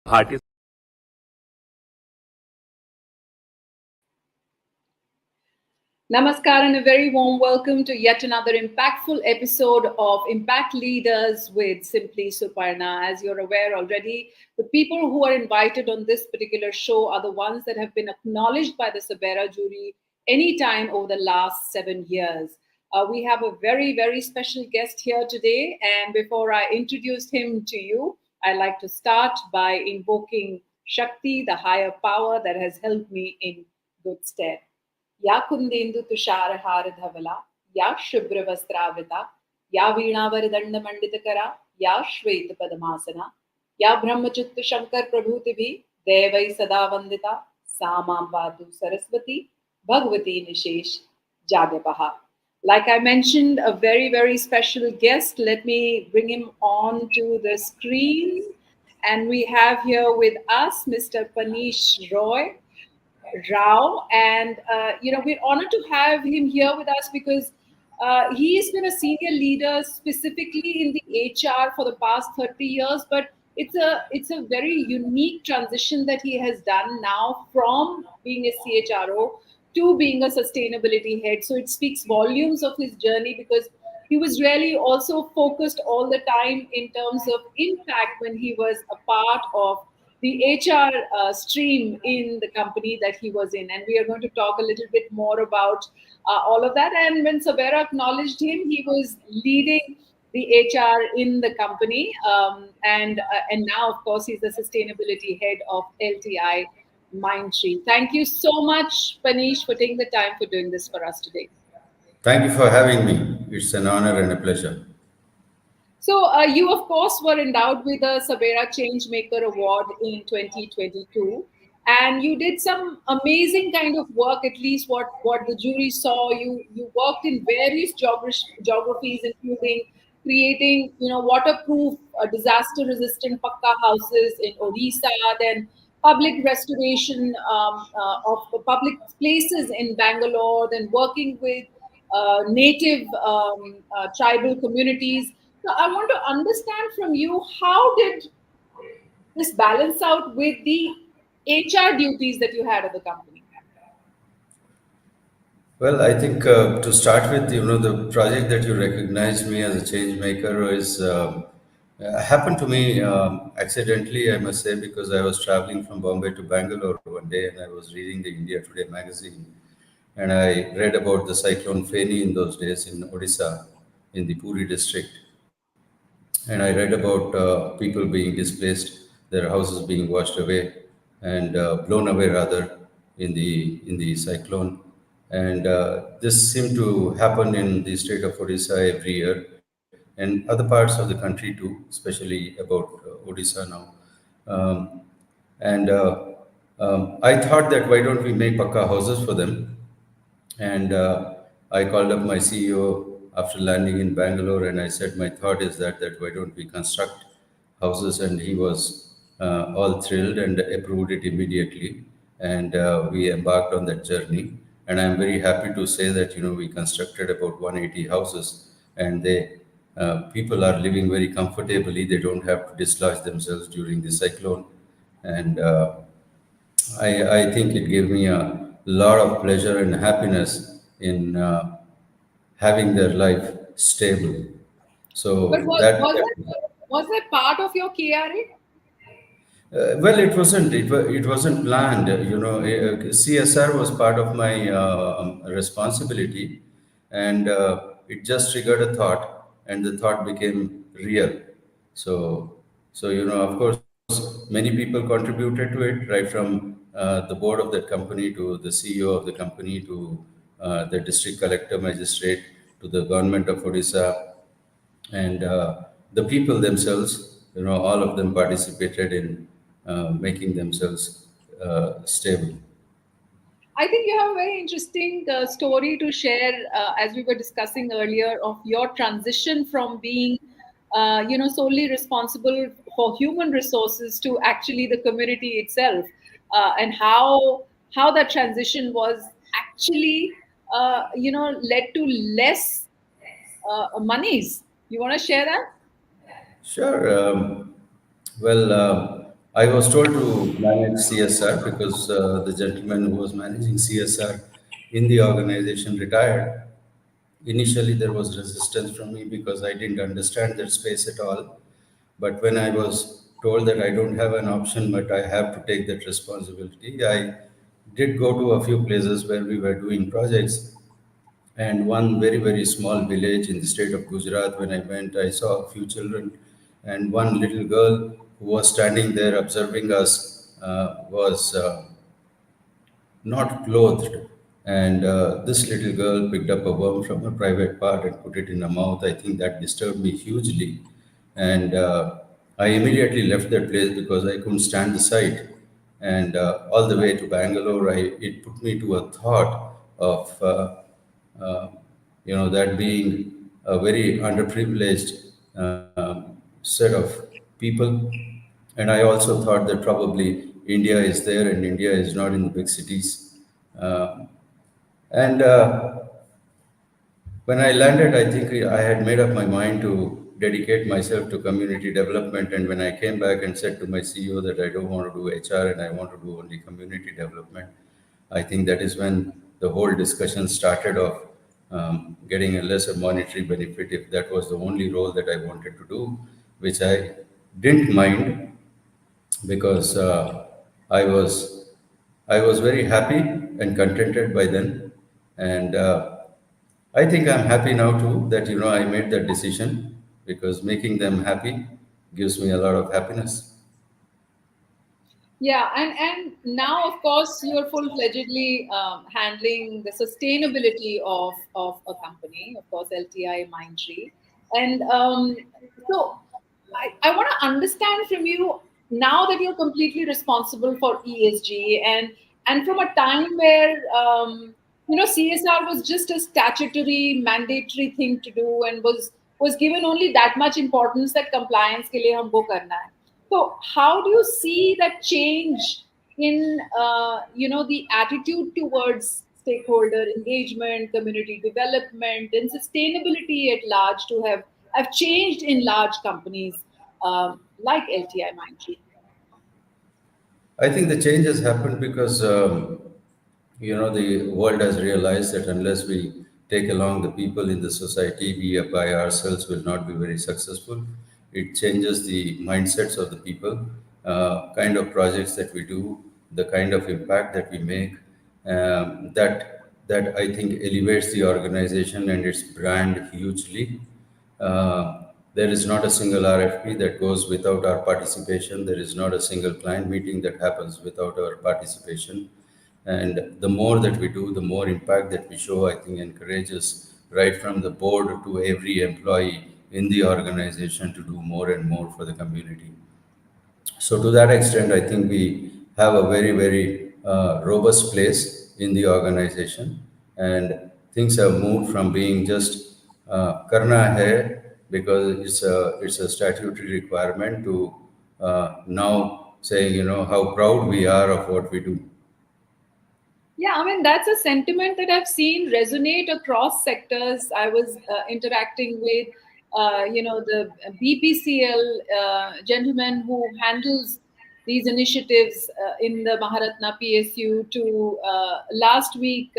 hearty Namaskar and a very warm welcome to yet another impactful episode of Impact Leaders with Simply Suparnaa. As you're aware already, the people who are invited on this particular show are the ones that have been acknowledged by the SABERA jury anytime over the last 7 years. We have a very, very special guest here today. And before I introduce him to you, I'd like to start by invoking Shakti, the higher power that has helped me in good stead. या कुंदेन्दु तुषारहार धवला या शुभ्र वस्त्रावृता या वीणावर दंड मंडितकरा या श्वेत पद्मासना या ब्रह्मचित्त शंकर प्रभूतिभि देवै सदा वंदिता सा मां पातु Saraswati Bhagwati निशेष जागपहा. Like I mentioned, a very, very special guest. Let me bring him on to the screen. And we have here with us Mr. Paneesh Rao, and we're honored to have him here with us because he's been a senior leader specifically in the HR for the past 30 years. But it's a very unique transition that he has done now from being a CHRO to being a sustainability head. So it speaks volumes of his journey because he was really also focused all the time in terms of impact when he was a part of the HR stream in the company that he was in. And we are going to talk a little bit more about all of that. And when SABERA acknowledged him, he was leading the HR in the company. And now, of course, he's the sustainability head of LTIMindtree. Thank you so much, Paneesh, for taking the time for doing this for us today. Thank you for having me. It's an honor and a pleasure. So you, of course, were endowed with the SABERA Changemaker Award in 2022. And you did some amazing kind of work, at least what the jury saw. You worked in various geographies, including creating, waterproof, disaster-resistant pakka houses in Odisha, then public restoration of public places in Bangalore, then working with native tribal communities. So I want to understand from you, how did this balance out with the HR duties that you had at the company? Well, I think to start with, the project that you recognized me as a change maker is happened to me accidentally, I must say, because I was traveling from Bombay to Bangalore one day and I was reading the India Today magazine, and I read about the cyclone Feni in those days in Odisha, in the Puri district. And I read about people being displaced, their houses being washed away and blown away rather in the cyclone. And this seemed to happen in the state of Odisha every year, and other parts of the country too, especially about Odisha now. Um, and I thought that why don't we make pakka houses for them? And I called up my CEO after landing in Bangalore, and I said, my thought is that why don't we construct houses? And he was all thrilled and approved it immediately. And we embarked on that journey. And I'm very happy to say that we constructed about 180 houses, and people are living very comfortably. They don't have to dislodge themselves during the cyclone, and I think it gave me a lot of pleasure and happiness in having their life stable. So But was that part of your KRA? well, it wasn't. It wasn't planned. CSR was part of my responsibility, and it just triggered a thought, and the thought became real. So, of course, many people contributed to it, right from the board of that company to the CEO of the company to the district collector, magistrate, to the government of Odisha, and the people themselves. All of them participated in making themselves stable. I think you have a very interesting story to share, as we were discussing earlier, of your transition from being, solely responsible for human resources to actually the community itself, and how that transition was actually, led to less monies. You want to share that? Sure. Well, I was told to manage CSR because the gentleman who was managing CSR in the organization retired. Initially, there was resistance from me because I didn't understand that space at all. But when I was told that I don't have an option, but I have to take that responsibility, I did go to a few places where we were doing projects. And one very, very small village in the state of Gujarat, when I went, I saw a few children, and one little girl who was standing there observing us was not clothed. And this little girl picked up a worm from a private part and put it in her mouth. I think that disturbed me hugely. And I immediately left that place because I couldn't stand the sight. And all the way to Bangalore, it put me to a thought of, uh, that being a very underprivileged set of people. And I also thought that probably India is there and India is not in the big cities. Uh, and When I landed, I think I had made up my mind to dedicate myself to community development. And when I came back and said to my CEO that I don't want to do HR and I want to do only community development, I think that is when the whole discussion started of getting a lesser monetary benefit if that was the only role that I wanted to do, which I didn't mind because I was I was very happy and contented by then, and I think I'm happy now too that I made that decision because making them happy gives me a lot of happiness. Yeah, and now, of course, you're full-fledgedly handling the sustainability of a company, of course, LTIMindtree. And so I want to understand from you now that you're completely responsible for ESG, and from a time where CSR was just a statutory, mandatory thing to do, and was given only that much importance that compliance ke liye humko karna hai. So, how do you see that change in the attitude towards stakeholder engagement, community development, and sustainability at large to have changed in large companies like LTI Mindtree? I think the change has happened because the world has realized that unless we take along the people in the society, we by ourselves will not be very successful. It changes the mindsets of the people, kind of projects that we do, the kind of impact that we make. That I think elevates the organization and its brand hugely. There is not a single RFP that goes without our participation. There is not a single client meeting that happens without our participation. And the more that we do, the more impact that we show, I think encourages right from the board to every employee in the organization to do more and more for the community. So to that extent, I think we have a very, very robust place in the organization, and things have moved from being just karna hai because it's a statutory requirement to now saying how proud we are of what we do. Yeah, I mean, that's a sentiment that I've seen resonate across sectors. I was interacting with, the BPCL gentleman who handles these initiatives in the Maharatna PSU to last week,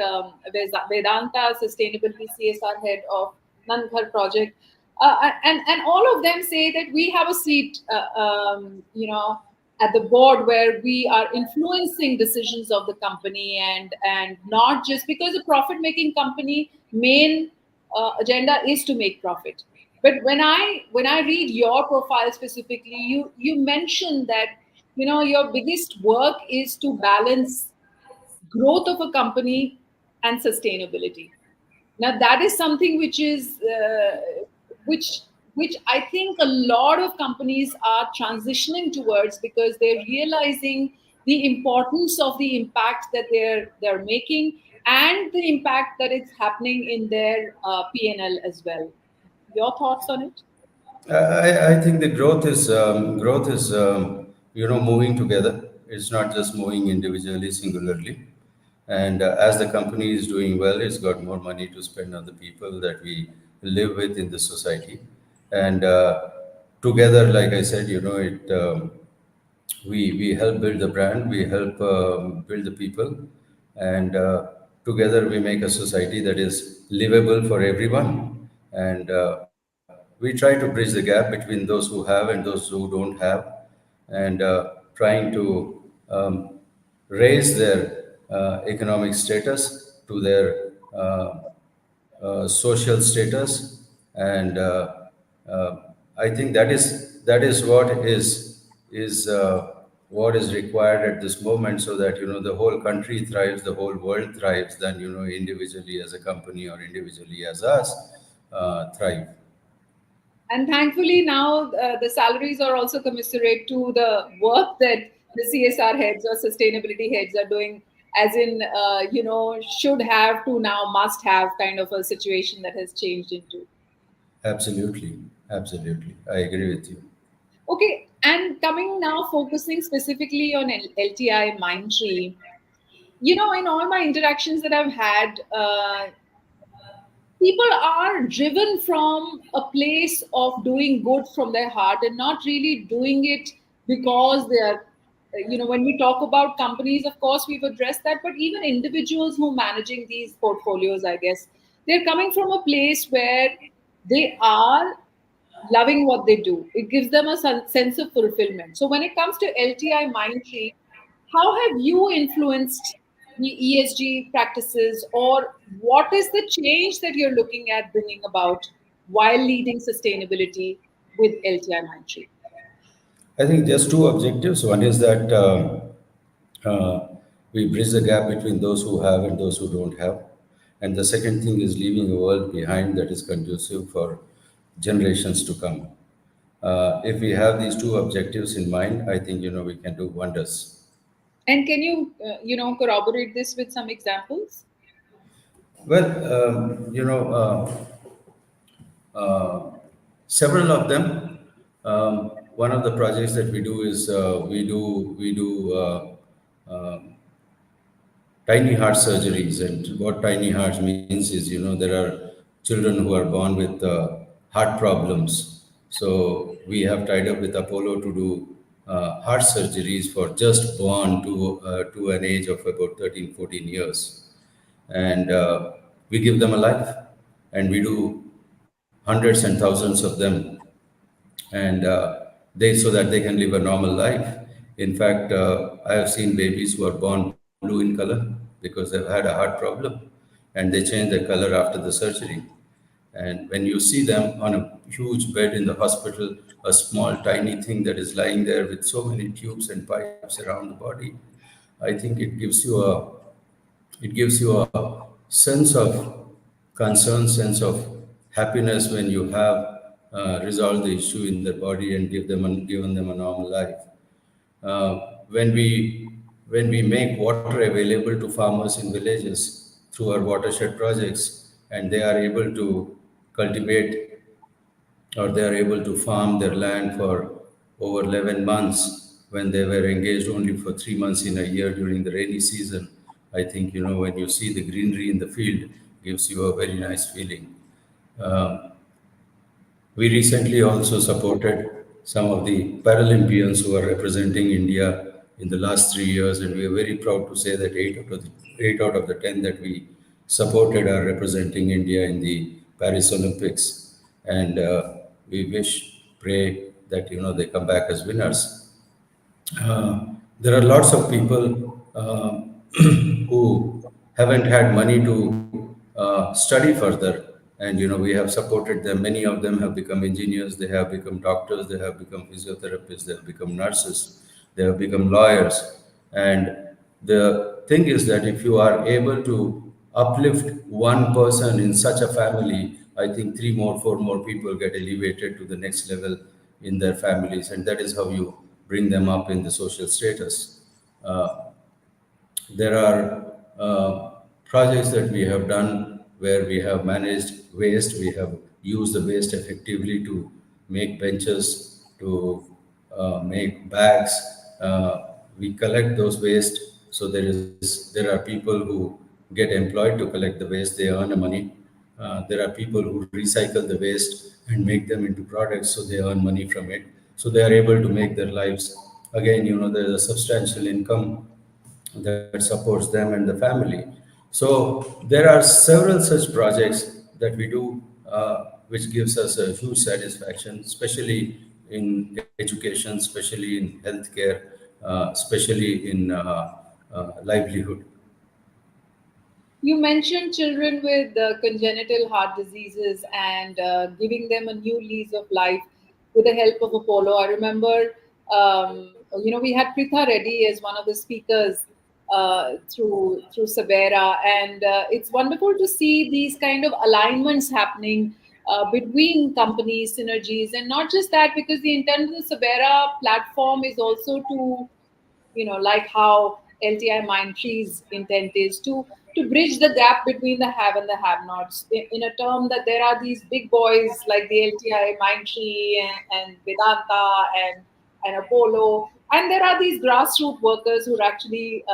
Vedanta, Sustainability CSR head of Nandghar project. And all of them say that we have a seat, at the board where we are influencing decisions of the company, and not just because a profit making company main agenda is to make profit. But when I read your profile specifically, you mentioned that your biggest work is to balance growth of a company and sustainability. Now that is something which which I think a lot of companies are transitioning towards because they're realizing the importance of the impact that they're making, and the impact that it's happening in their P&L as well. Your thoughts on it? I think the growth is moving together. It's not just moving individually, singularly. And as the company is doing well, it's got more money to spend on the people that we live with in the society. And together, like I said, it We help build the brand, we help build the people, and together we make a society that is livable for everyone. And we try to bridge the gap between those who have and those who don't have, and trying to raise their economic status to their social status, and I think that is what is required at this moment, so that the whole country thrives, the whole world thrives, than individually as a company or individually as us thrive. And thankfully, now the salaries are also commensurate to the work that the CSR heads or sustainability heads are doing, as in, should have to now must have kind of a situation that has changed into. Absolutely, absolutely, I agree with you. Okay, and coming now, focusing specifically on LTI Mindtree, in all my interactions that I've had, people are driven from a place of doing good from their heart and not really doing it because they are, when we talk about companies, of course we've addressed that, but even individuals who are managing these portfolios, I guess they're coming from a place where they are loving what they do. It gives them a sense of fulfillment. So when it comes to LTI Mindtree, how have you influenced the ESG practices, or what is the change that you're looking at bringing about while leading sustainability with LTI Mindtree? I think there's two objectives. One is that uh, we bridge the gap between those who have and those who don't have. And the second thing is leaving a world behind that is conducive for generations to come. If we have these two objectives in mind, I think we can do wonders. And can you, corroborate this with some examples? Well, several of them. One of the projects that we do is we do tiny heart surgeries. And what tiny hearts means is, there are children who are born with heart problems. So we have tied up with Apollo to do heart surgeries for just born to an age of about 13, 14 years. And we give them a life, and we do hundreds and thousands of them, and they so that they can live a normal life. In fact, I have seen babies who are born blue in color because they've had a heart problem, and they change their color after the surgery. And when you see them on a huge bed in the hospital, a small tiny thing that is lying there with so many tubes and pipes around the body, I think it gives you a sense of concern, sense of happiness when you have resolved the issue in their body and given them a normal life. When we make water available to farmers in villages through our watershed projects, and they are able to cultivate, or they are able to farm their land for over 11 months when they were engaged only for 3 months in a year during the rainy season. I think, when you see the greenery in the field, gives you a very nice feeling. Uh, we recently also supported some of the Paralympians who are representing India in the last 3 years, and we are very proud to say that eight out of the 10 that we supported are representing India in the Paris Olympics, and pray that they come back as winners. There are lots of people who haven't had money to study further, and we have supported them. Many of them have become engineers, they have become doctors, they have become physiotherapists, they have become nurses, they have become lawyers. And the thing is that if you are able to uplift one person in such a family, I think three more, four more people get elevated to the next level in their families, and that is how you bring them up in the social status. There are projects that we have done where we have managed waste. We have used the waste effectively to make benches, to make bags. We collect those waste. So there are people who get employed to collect the waste. They earn a money. There are people who recycle the waste and make them into products. So they earn money from it. So they are able to make their lives again, there's a substantial income that supports them and the family. So there are several such projects that we do, which gives us a huge satisfaction, especially in education, especially in healthcare, especially in livelihood. You mentioned children with congenital heart diseases and giving them a new lease of life with the help of Apollo. I remember, we had Pritha Reddy as one of the speakers through SABERA, and it's wonderful to see these kind of alignments happening between companies, synergies, and not just that, because the intent of the SABERA platform is also to, like how LTIMindtree's intent is to bridge the gap between the have and the have-nots. In a term that there are these big boys like the LTIMindtree and Vedanta and Apollo, and there are these grassroots workers who are actually,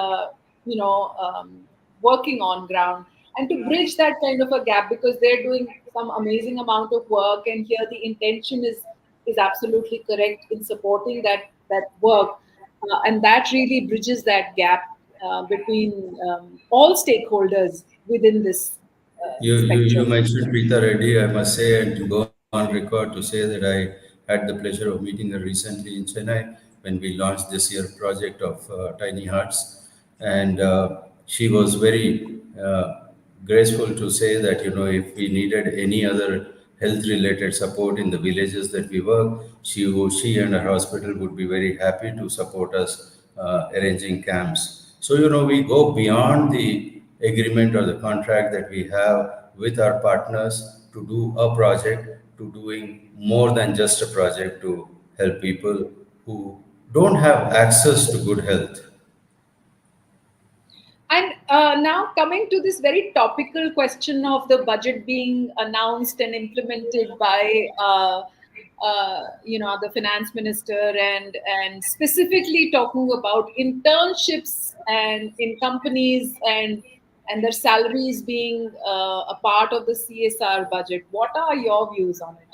working on ground, and to bridge that kind of a gap, because they're doing some amazing amount of work, and here the intention is absolutely correct in supporting that work, and that really bridges that gap between all stakeholders within this You spectrum. mentioned Preeta Reddy. I must say, and to go on record to say that I had the pleasure of meeting her recently in Chennai when we launched this year project of Tiny Hearts, and she was very graceful to say that if we needed any other health-related support in the villages that we work, she and her hospital would be very happy to support us arranging camps. So we go beyond the agreement or the contract that we have with our partners to do a project, to doing more than just a project to help people who don't have access to good health. And now coming to this very topical question of the budget being announced and implemented by the finance minister, and specifically talking about internships and in companies, and their salaries being a part of the CSR budget. What are your views on it?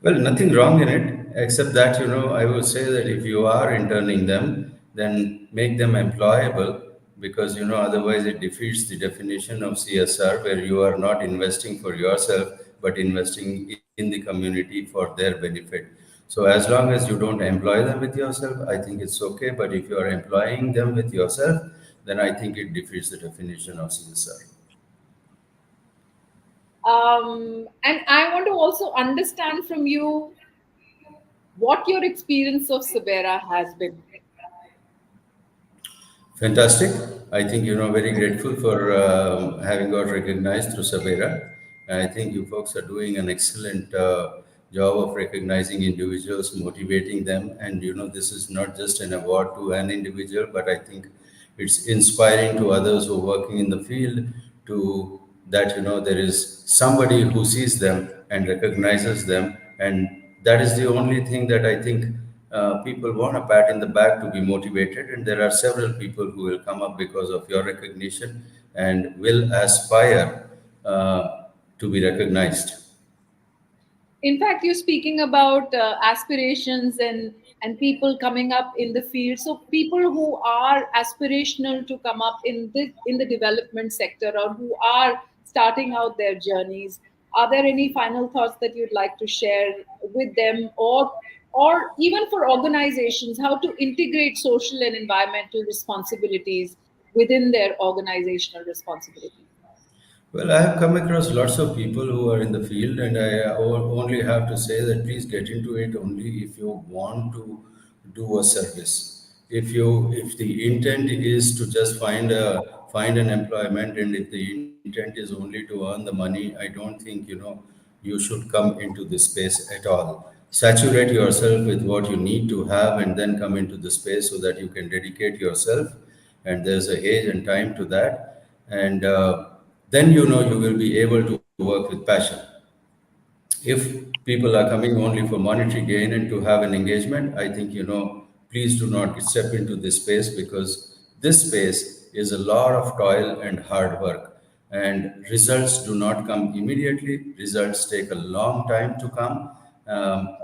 Well, nothing wrong in it, except that, I would say that if you are interning them, then make them employable because, otherwise it defeats the definition of CSR where you are not investing for yourself, but investing in the community for their benefit. So as long as you don't employ them with yourself, I think it's okay. But if you are employing them with yourself, then I think it defeats the definition of CSR. And I want to also understand from you what your experience of Sabera has been. Fantastic. I think, very grateful for having got recognized through Sabera. I think you folks are doing an excellent job of recognizing individuals, motivating them. And, this is not just an award to an individual, but I think it's inspiring to others who are working in the field to that, there is somebody who sees them and recognizes them. And that is the only thing that I think people want a pat in the back to be motivated, and there are several people who will come up because of your recognition and will aspire to be recognized. In fact, you're speaking about aspirations and people coming up in the field. So people who are aspirational to come up in the development sector, or who are starting out their journeys, are there any final thoughts that you'd like to share with them, or even for organizations, how to integrate social and environmental responsibilities within their organizational responsibilities? Well, I have come across lots of people who are in the field, and only have to say that please get into it only if you want to do a service. If the intent is to just find an employment, and if the intent is only to earn the money, I don't think you should come into this space at all. Saturate yourself with what you need to have, and then come into the space so that you can dedicate yourself. And there's a age and time to that, and then you will be able to work with passion. If people are coming only for monetary gain and to have an engagement, I think, please do not step into this space, because this space is a lot of toil and hard work, and results do not come immediately. Results take a long time to come.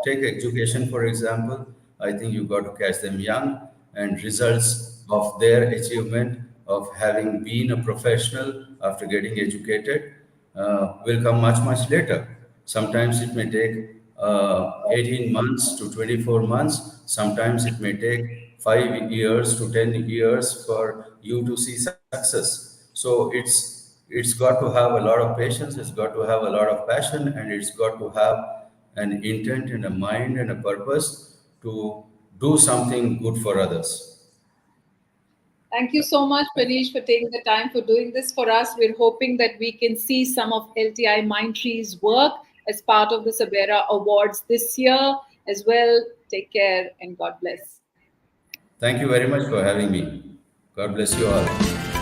Take education, for example. I think you got to catch them young, and results of their achievement of having been a professional after getting educated will come much, much later. Sometimes it may take 18 months to 24 months. Sometimes it may take 5 years to 10 years for you to see success. So it's got to have a lot of patience. It's got to have a lot of passion, and it's got to have an intent and a mind and a purpose to do something good for others. Thank you so much, Paneesh, for taking the time for doing this for us. We're hoping that we can see some of LTIMindtree's work as part of the SABERA Awards this year as well. Take care and God bless. Thank you very much for having me. God bless you all.